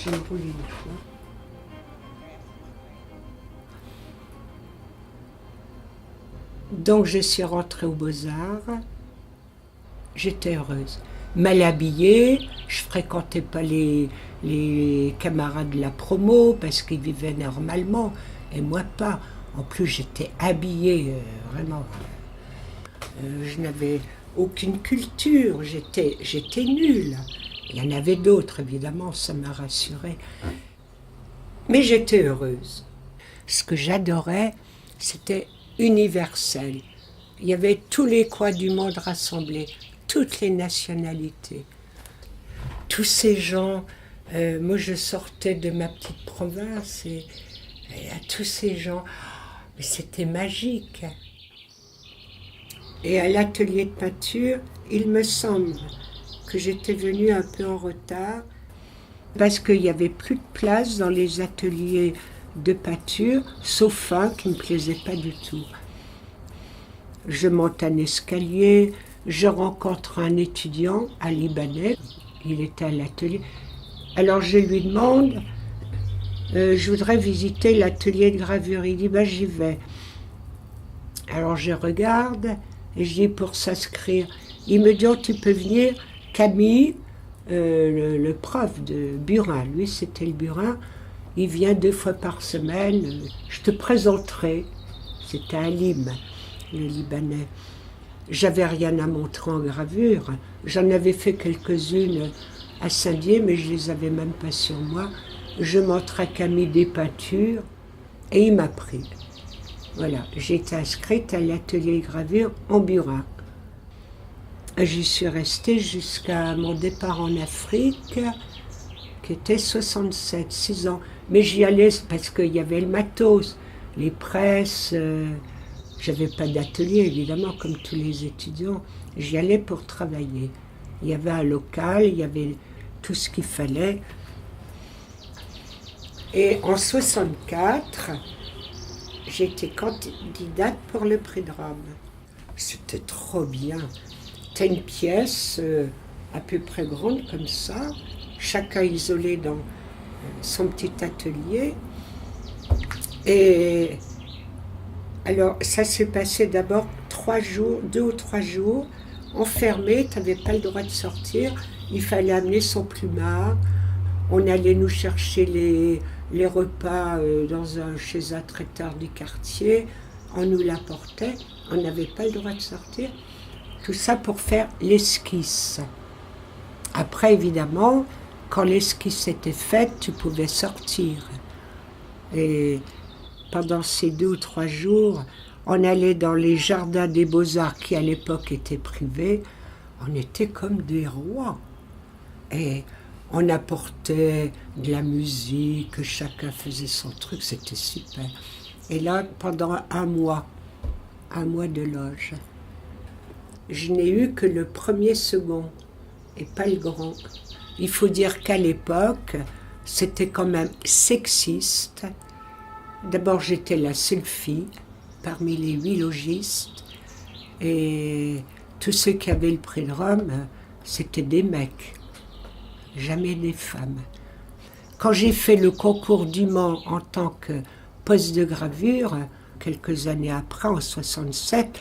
j'ai brûlé une fois. Donc je suis rentrée aux Beaux-Arts. J'étais heureuse. Mal habillée, je fréquentais pas les camarades de la promo parce qu'ils vivaient normalement et moi pas. En plus j'étais habillée vraiment. Je n'avais aucune culture, j'étais nulle. Il y en avait d'autres évidemment, ça m'a rassurée. Mais j'étais heureuse. Ce que j'adorais, c'était universel. Il y avait tous les coins du monde rassemblés, toutes les nationalités. Tous ces gens, moi je sortais de ma petite province et à tous ces gens, mais c'était magique. Et à l'atelier de peinture, il me semble que j'étais venue un peu en retard parce qu'il n'y avait plus de place dans les ateliers de peinture, sauf un qui ne me plaisait pas du tout. Je monte un escalier, je rencontre un étudiant, un Libanais, il était à l'atelier. Alors je lui demande, je voudrais visiter l'atelier de gravure. Il dit, j'y vais. Alors je regarde et je dis, pour s'inscrire. Il me dit, oh, tu peux venir, Camille, le prof de Burin, lui c'était le Burin, il vient 2 fois par semaine, je te présenterai. C'était à Lim, le Libanais. J'avais rien à montrer en gravure. J'en avais fait quelques-unes à Saint-Dié, mais je les avais même pas sur moi. Je montrais à Camille des peintures et il m'a pris. Voilà, j'ai été inscrite à l'atelier gravure en Burin. J'y suis restée jusqu'à mon départ en Afrique, qui était 67, 6 ans. Mais j'y allais parce qu'il y avait le matos, les presses. J'avais pas d'atelier, évidemment, comme tous les étudiants. J'y allais pour travailler. Il y avait un local, il y avait tout ce qu'il fallait. Et en 64, j'étais candidate pour le prix de Rome. C'était trop bien. C'était une pièce à peu près grande comme ça, chacun isolé dans son petit atelier. Et alors, ça s'est passé d'abord 3 jours, 2 ou 3 jours, enfermé, tu n'avais pas le droit de sortir, il fallait amener son plumard, on allait nous chercher les repas chez un traiteur du quartier, on nous l'apportait, on n'avait pas le droit de sortir, tout ça pour faire l'esquisse. Après, évidemment, quand l'esquisse était faite, tu pouvais sortir. Et pendant ces 2 ou 3 jours, on allait dans les jardins des Beaux-Arts qui à l'époque étaient privés. On était comme des rois. Et on apportait de la musique, chacun faisait son truc, c'était super. Et là, pendant un mois de loge, je n'ai eu que le premier second et pas le grand. Il faut dire qu'à l'époque, c'était quand même sexiste. D'abord, j'étais la seule fille parmi les 8 logistes et tous ceux qui avaient le prix de Rome, c'était des mecs, jamais des femmes. Quand j'ai fait le concours du Mans en tant que poste de gravure, quelques années après, en 67,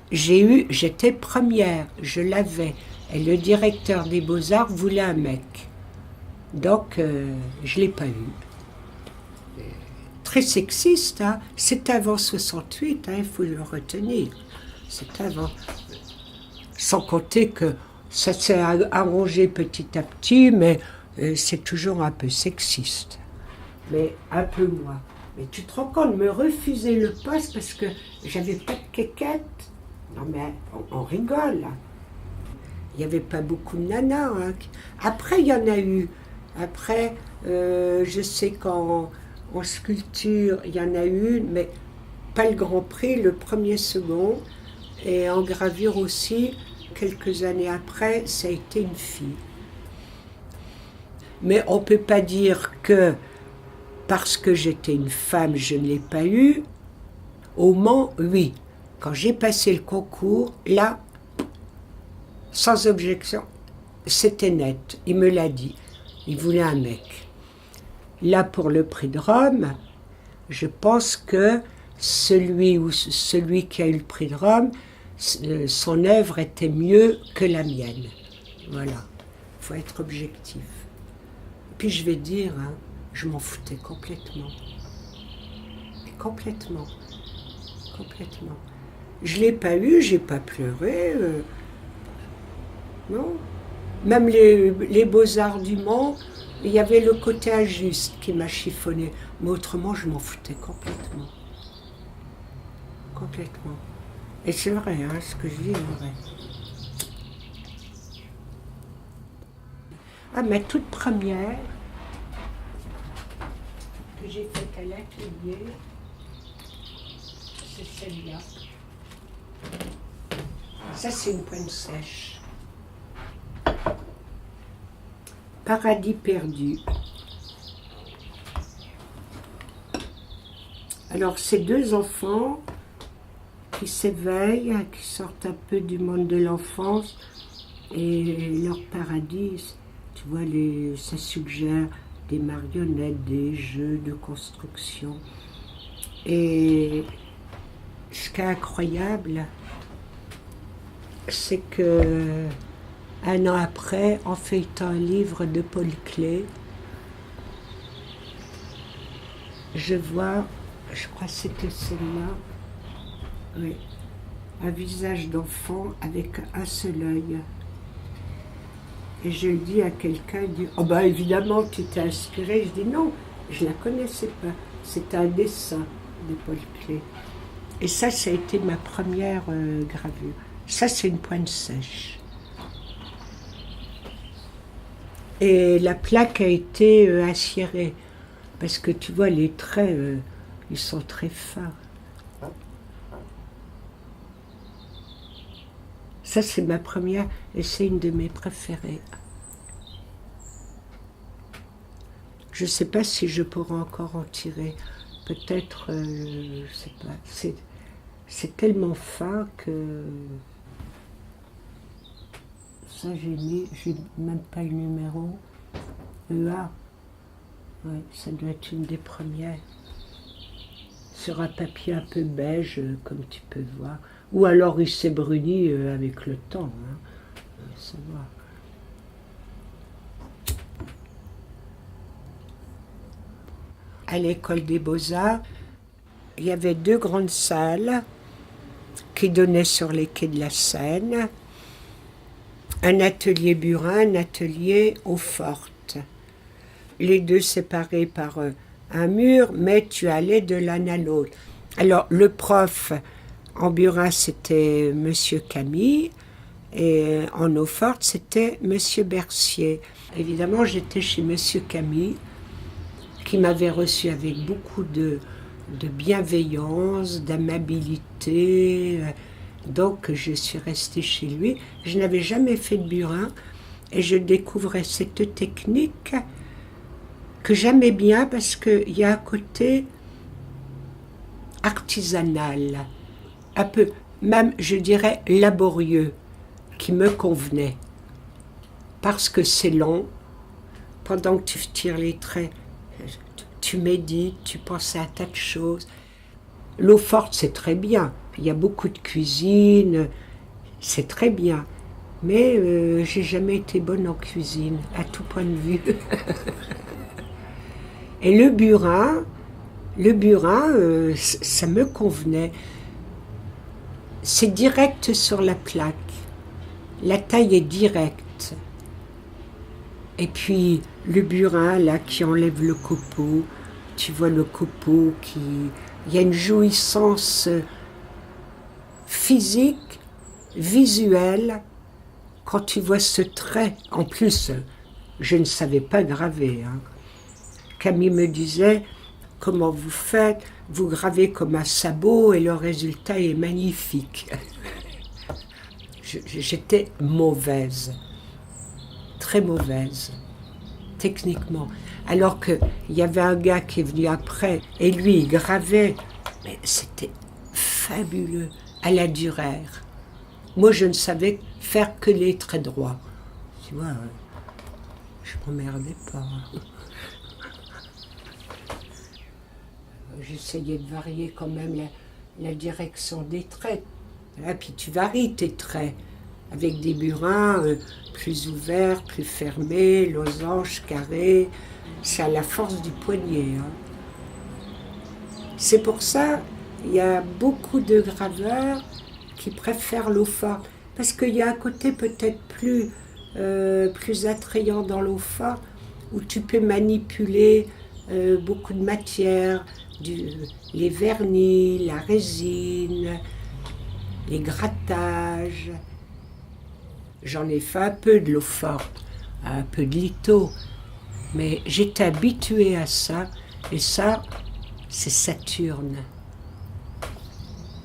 j'étais première, je l'avais, et le directeur des Beaux-Arts voulait un mec. Donc, je ne l'ai pas eu. Très sexiste, hein. C'est avant 68, hein, il faut le retenir. C'est avant. Sans compter que ça s'est arrangé petit à petit, mais c'est toujours un peu sexiste. Mais un peu moins. Mais tu te rends compte, me refuser le poste parce que j'avais pas de quéquette. Non mais on rigole. Hein. Il n'y avait pas beaucoup de nanas. Hein. Après, il y en a eu. Après, je sais qu'en sculpture, il y en a eu, mais pas le Grand Prix, le premier, second. Et en gravure aussi, quelques années après, ça a été une fille. Mais on ne peut pas dire que parce que j'étais une femme, je ne l'ai pas eu. Au Mans, oui. Quand j'ai passé le concours, là, sans objection, c'était net. Il me l'a dit. Il voulait un mec. Là, pour le prix de Rome, je pense que celui qui a eu le prix de Rome, son œuvre était mieux que la mienne. Voilà, il faut être objectif. Puis je vais dire, hein, je m'en foutais complètement. Complètement. Complètement. Je ne l'ai pas eu, j'ai pas pleuré. Non. Même les Beaux-Arts du Mans, il y avait le côté injuste qui m'a chiffonné. Mais autrement, je m'en foutais complètement. Complètement. Et c'est vrai, hein, ce que je dis est vrai. Ah, ma toute première que j'ai faite à l'atelier, c'est celle-là. Ça, c'est une pointe sèche. Paradis perdu. Alors, ces deux enfants qui s'éveillent, qui sortent un peu du monde de l'enfance, et leur paradis, tu vois, ça suggère des marionnettes, des jeux de construction. Et ce qui est incroyable, c'est que un an après, en feuilletant un livre de Paul Klee, je vois, je crois que c'était celle-là, oui, un visage d'enfant avec un seul œil. Et je le dis à quelqu'un, il dit « Oh ben évidemment, tu t'es inspiré ». Je dis « Non, je ne la connaissais pas. C'était un dessin de Paul Klee ». Et ça a été ma première gravure. Ça, c'est une pointe sèche. Et la plaque a été aciérée. Parce que tu vois, les traits, ils sont très fins. Ça, c'est ma première, et c'est une de mes préférées. Je ne sais pas si je pourrai encore en tirer. Peut-être, je ne sais pas. C'est tellement fin que... Ça, j'ai même pas le numéro. EA. Ouais, ça doit être une des premières. Sur un papier un peu beige, comme tu peux voir. Ou alors il s'est bruni avec le temps. Hein. Ça va. À l'école des Beaux-Arts, il y avait 2 grandes salles qui donnaient sur les quais de la Seine. Un atelier burin, un atelier eau-forte. Les deux séparés par un mur, mais tu allais de l'un à l'autre. Alors, le prof en burin, c'était Monsieur Camille, et en eau-forte, c'était Monsieur Bercier. Évidemment, j'étais chez Monsieur Camille, qui m'avait reçu avec beaucoup de bienveillance, d'amabilité. Donc, je suis restée chez lui. Je n'avais jamais fait de burin et je découvrais cette technique que j'aimais bien parce qu'il y a un côté artisanal, un peu, même, je dirais, laborieux, qui me convenait. Parce que c'est long, pendant que tu tires les traits, tu médites, tu penses à un tas de choses. L'eau forte, c'est très bien. Il y a beaucoup de cuisine, c'est très bien. Mais j'ai jamais été bonne en cuisine, à tout point de vue. Et le burin, ça me convenait. C'est direct sur la plaque. La taille est directe. Et puis le burin, là, qui enlève le copeau, tu vois le copeau qui... Il y a une jouissance physique, visuelle, quand tu vois ce trait. En plus, je ne savais pas graver. Hein. Camille me disait, comment vous faites? Vous gravez comme un sabot et le résultat est magnifique. J'étais mauvaise, très mauvaise, techniquement. Alors qu'il y avait un gars qui est venu après, et lui, il gravait, mais c'était fabuleux, à la Dürer. Moi, je ne savais faire que les traits droits. Tu vois, je m'emmerdais pas. j'essayais de varier quand même la direction des traits. Et puis tu varies tes traits avec des burins plus ouverts, plus fermés, losanges, carrés. C'est à la force du poignet. Hein. C'est pour ça il y a beaucoup de graveurs qui préfèrent l'eau forte. Parce qu'il y a un côté peut-être plus attrayant dans l'eau forte, où tu peux manipuler beaucoup de matières, les vernis, la résine, les grattages. J'en ai fait un peu de l'eau forte, un peu de litho, mais j'étais habituée à ça, et ça, c'est Saturne.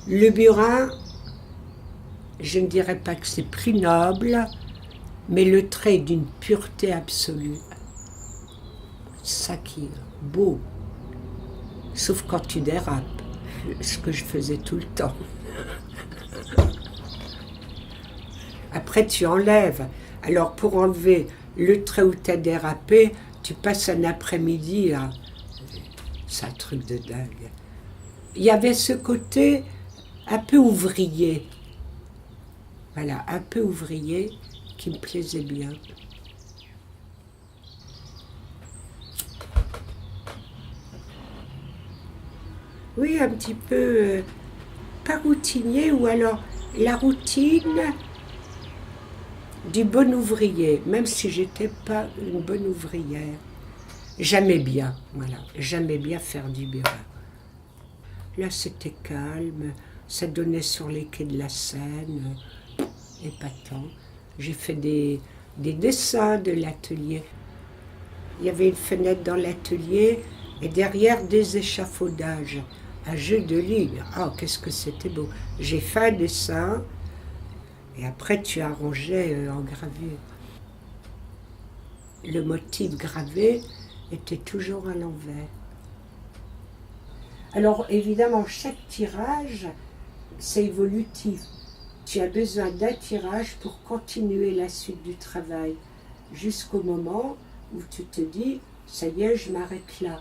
Le burin, je ne dirais pas que c'est plus noble, mais le trait d'une pureté absolue. C'est ça qui est beau. Sauf quand tu dérapes, ce que je faisais tout le temps. Après, tu enlèves. Alors, pour enlever le trait où tu as dérapé, tu passes un après-midi à... C'est un truc de dingue. Il y avait ce côté un peu ouvrier. Voilà, un peu ouvrier qui me plaisait bien. Oui, un petit peu, pas routinier, ou alors la routine du bon ouvrier, même si j'étais pas une bonne ouvrière. J'aimais bien, voilà, j'aimais bien faire du bureau. Là, c'était calme, ça donnait sur les quais de la Seine, épatant. J'ai fait des dessins de l'atelier. Il y avait une fenêtre dans l'atelier et derrière des échafaudages, un jeu de lignes. Ah, qu'est-ce que c'était beau. J'ai fait un dessin et après tu arrangeais en gravure. Le motif gravé était toujours à l'envers. Alors évidemment, chaque tirage, c'est évolutif. Tu as besoin d'un tirage pour continuer la suite du travail, jusqu'au moment où tu te dis, ça y est, je m'arrête là.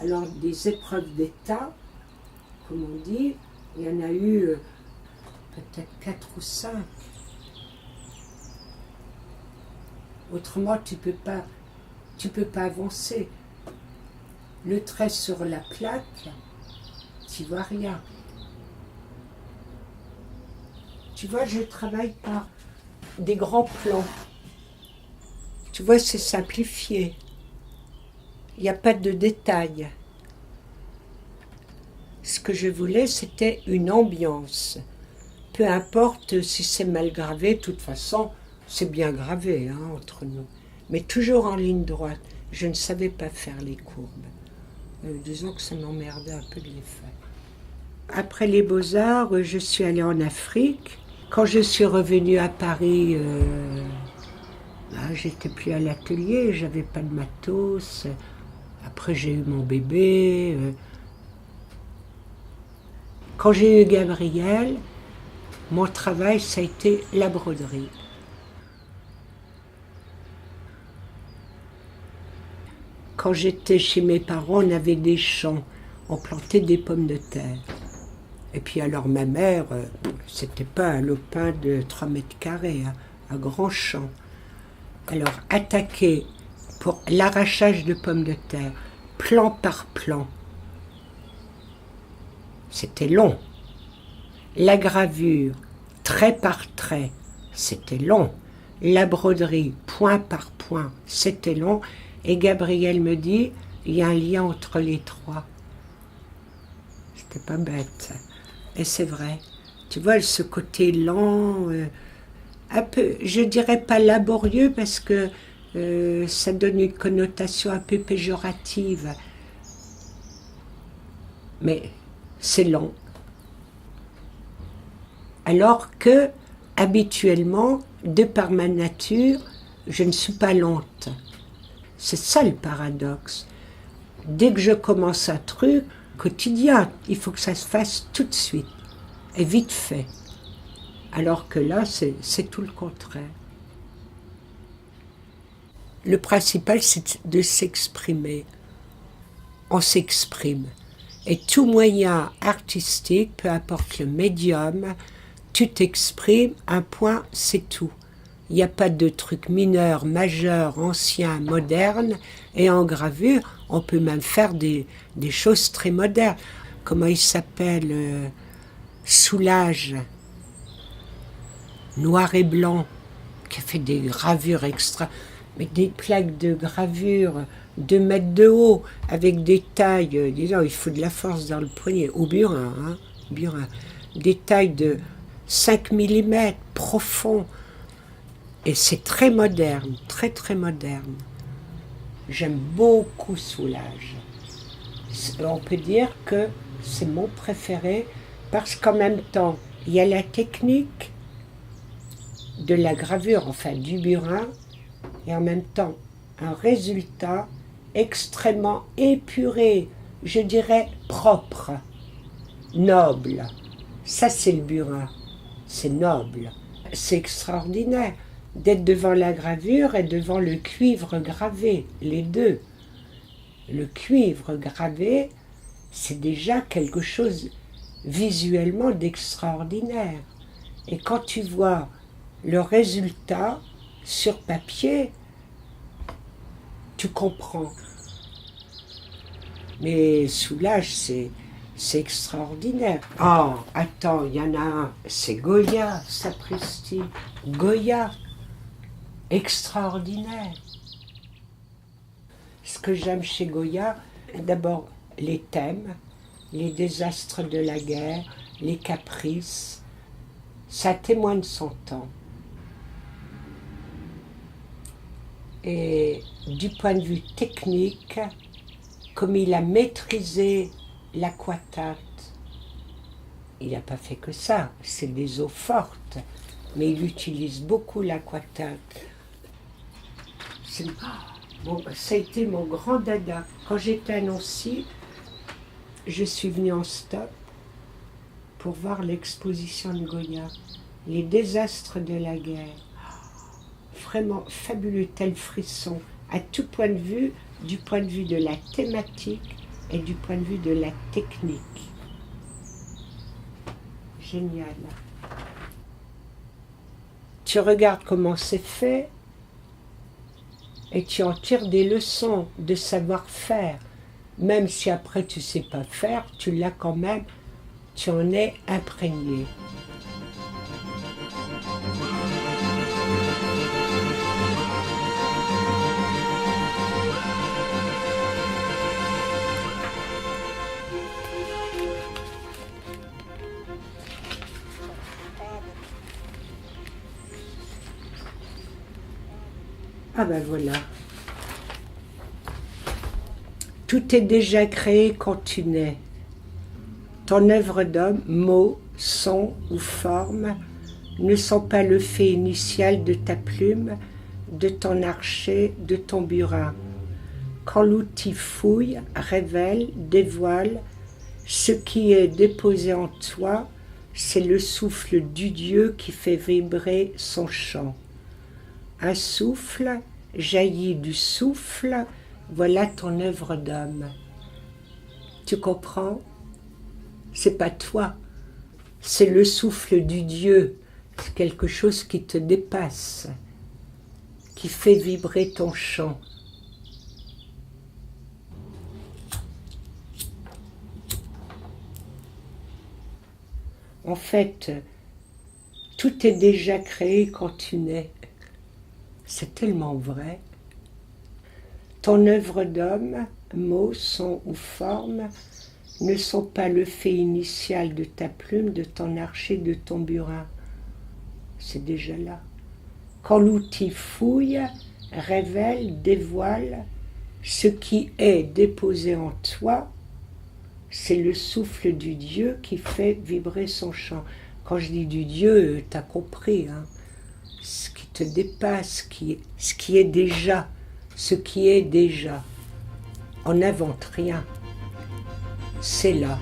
Alors des épreuves d'état, comme on dit, il y en a eu peut-être 4 ou 5. Autrement, tu peux pas avancer. Le trait sur la plaque, tu vois rien. Tu vois, je travaille par des grands plans. Tu vois, c'est simplifié. Il n'y a pas de détails. Ce que je voulais, c'était une ambiance. Peu importe si c'est mal gravé, de toute façon, c'est bien gravé hein, entre nous. Mais toujours en ligne droite. Je ne savais pas faire les courbes. Disons que ça m'emmerdait un peu de les faire. Après les Beaux-Arts, je suis allée en Afrique. Quand je suis revenue à Paris, j'étais plus à l'atelier, j'avais pas de matos. Après, j'ai eu mon bébé. Quand j'ai eu Gabriel, mon travail, ça a été la broderie. Quand j'étais chez mes parents, on avait des champs, on plantait des pommes de terre. Et puis alors ma mère, c'était pas un lopin de 3 mètres carrés, hein, un grand champ. Alors attaquer pour l'arrachage de pommes de terre, plan par plan, c'était long. La gravure, trait par trait, c'était long. La broderie, point par point, c'était long. Et Gabriel me dit, il y a un lien entre les 3. C'était pas bête. Et c'est vrai. Tu vois, ce côté lent, un peu, je dirais pas laborieux parce que ça donne une connotation un peu péjorative. Mais c'est lent. Alors que, habituellement, de par ma nature, je ne suis pas lente. C'est ça le paradoxe. Dès que je commence un truc, quotidien, il faut que ça se fasse tout de suite, et vite fait. Alors que là, c'est tout le contraire. Le principal, c'est de s'exprimer. On s'exprime. Et tout moyen artistique, peu importe le médium, tu t'exprimes, un point, c'est tout. Il n'y a pas de trucs mineurs, majeurs, anciens, modernes. Et en gravure, on peut même faire des choses très modernes. Comment il s'appelle Soulage, noir et blanc, qui a fait des gravures extra, mais des plaques de gravure 2 mètres de haut, avec des tailles, disons, il faut de la force dans le poignet, au burin, hein, burin. Des tailles de 5 millimètres, profond. Et c'est très moderne, très très moderne. J'aime beaucoup Soulage. On peut dire que c'est mon préféré, parce qu'en même temps, il y a la technique de la gravure, enfin du burin, et en même temps, un résultat extrêmement épuré, je dirais propre, noble. Ça, c'est le burin, c'est noble, c'est extraordinaire d'être devant la gravure et devant le cuivre gravé, les deux. Le cuivre gravé, c'est déjà quelque chose visuellement d'extraordinaire. Et quand tu vois le résultat sur papier, tu comprends. Mais Soulage, c'est extraordinaire. Oh, attends, il y en a un, c'est Goya, sapristi. Goya, extraordinaire. Ce que j'aime chez Goya, d'abord les thèmes, les désastres de la guerre, les caprices, ça témoigne son temps. Et du point de vue technique, comme il a maîtrisé l'aquatate, il n'a pas fait que ça, c'est des eaux fortes, mais il utilise beaucoup l'aquatate. Bon, ça a été mon grand dada. Quand j'étais à Nancy, je suis venue en stop pour voir l'exposition de Goya, les désastres de la guerre. Vraiment fabuleux, tel frisson, à tout point de vue, du point de vue de la thématique et du point de vue de la technique. Génial. Tu regardes comment c'est fait et tu en tires des leçons de savoir-faire. Même si après tu ne sais pas faire, tu l'as quand même, tu en es imprégné. Ah ben voilà. Tout est déjà créé quand tu nais. Ton œuvre d'homme, mots, sons ou formes, ne sont pas le fait initial de ta plume, de ton archet, de ton burin. Quand l'outil fouille, révèle, dévoile, ce qui est déposé en toi, c'est le souffle du Dieu qui fait vibrer son chant. Un souffle jaillit du souffle, voilà ton œuvre d'homme. Tu comprends? C'est pas toi, c'est le souffle du Dieu, c'est quelque chose qui te dépasse, qui fait vibrer ton chant. En fait, tout est déjà créé quand tu nais. C'est tellement vrai. Ton œuvre d'homme, mots, sons ou formes, ne sont pas le fait initial de ta plume, de ton archet, de ton burin. C'est déjà là. Quand l'outil fouille, révèle, dévoile, ce qui est déposé en toi, c'est le souffle du Dieu qui fait vibrer son chant. Quand je dis du Dieu, t'as compris, hein? Ce qui te dépasse, ce qui est déjà, ce qui est déjà. On n'invente rien. C'est là.